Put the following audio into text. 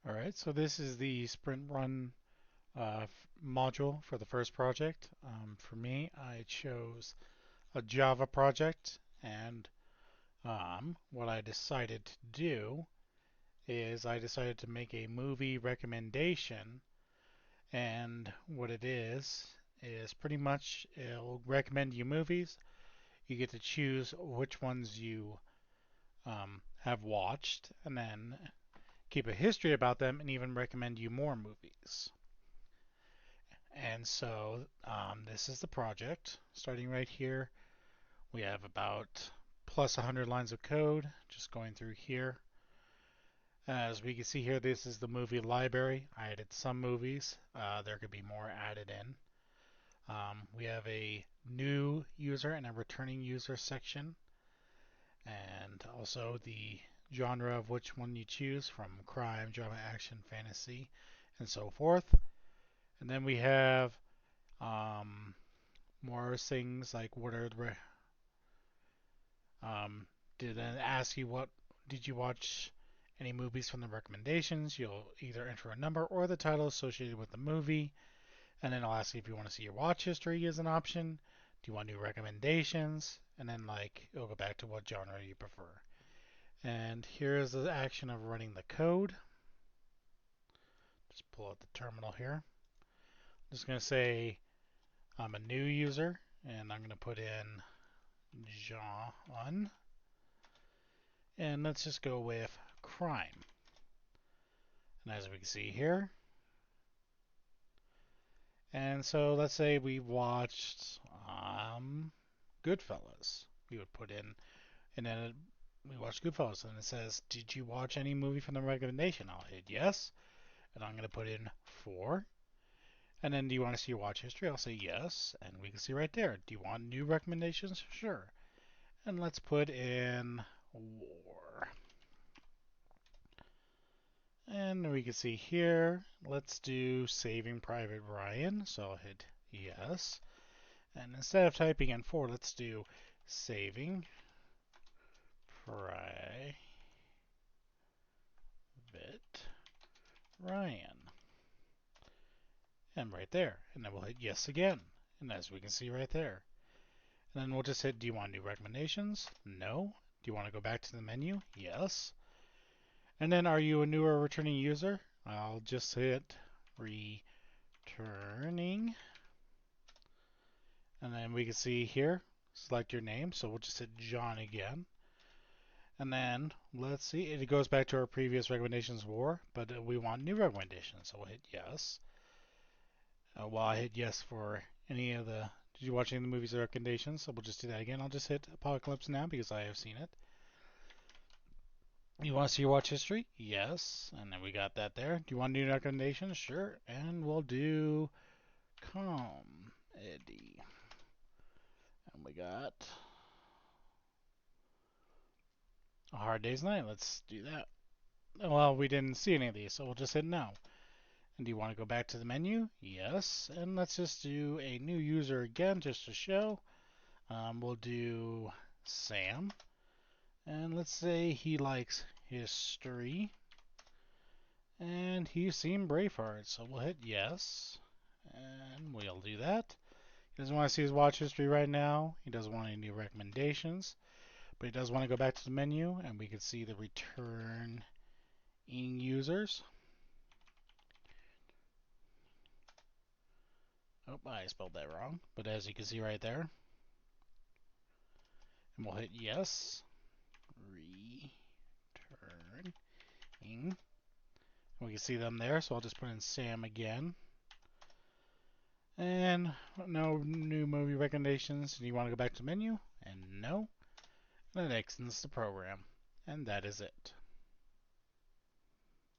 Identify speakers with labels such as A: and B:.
A: Alright, so this is the sprint run module for the first project. For me, I chose a Java project, and what I decided to do is I decided to make a movie recommendation, and what it is pretty much it'll recommend you movies. You get to choose which ones you have watched, and then keep a history about them, and even recommend you more movies. And so this is the project. Starting right here, we have about plus 100 lines of code just going through here. As we can see here, this is the movie library. I added some movies. There could be more added in. We have a new user and a returning user section, and also the genre of which one you choose, from crime, drama, action, fantasy, and so forth. And then we have um, more things like what are the did then ask you what did you watch any movies from the recommendations. You'll either enter a number or the title associated with the movie, and then I'll ask you if you want to see your watch history as an option. Do you want new recommendations? And then it'll go back to what genre you prefer. And here is the action of running the code. Just pull out the terminal here. I'm just going to say I'm a new user, and I'm going to put in John. And let's just go with crime. And as we can see here, and so let's say we watched Goodfellas. We would put in, and then we watched Goodfellas, and it says, did you watch any movie from the recommendation? I'll hit yes, and I'm going to put in 4. And then do you want to see your watch history? I'll say yes, and we can see right there. Do you want new recommendations? Sure. And let's put in war. And we can see here, let's do Saving Private Ryan. So I'll hit yes. And instead of typing in 4, let's do Saving Private Ryan. And right there. And then we'll hit yes again. And as we can see right there. And then we'll just hit, do you want new recommendations? No. Do you want to go back to the menu? Yes. And then are you a new or returning user? I'll just hit returning. And then we can see here, select your name. So we'll just hit John again. And then let's see, it goes back to our previous recommendations war, but we want new recommendations. So we'll hit yes. Well, I hit yes for any of the, did you watch any of the movies recommendations? So we'll just do that again. I'll just hit Apocalypse now because I have seen it. You want to see your watch history? Yes. And then we got that there. Do you want new recommendations? Sure. And we'll do comedy. And we got A Hard Day's Night. Let's do that. Well, we didn't see any of these, so we'll just hit no. And do you want to go back to the menu? Yes. And let's just do a new user again just to show. We'll do Sam. And let's say he likes history. And he's seen Braveheart, so we'll hit yes. And we'll do that. He doesn't want to see his watch history right now. He doesn't want any new recommendations. But he does want to go back to the menu, and we can see the returning users. Oh, I spelled that wrong. But as you can see right there. And we'll hit yes. Returning. We can see them there, so I'll just put in Sam again. And no new movie recommendations. Do you want to go back to the menu? And no. And that extends the program. And that is it.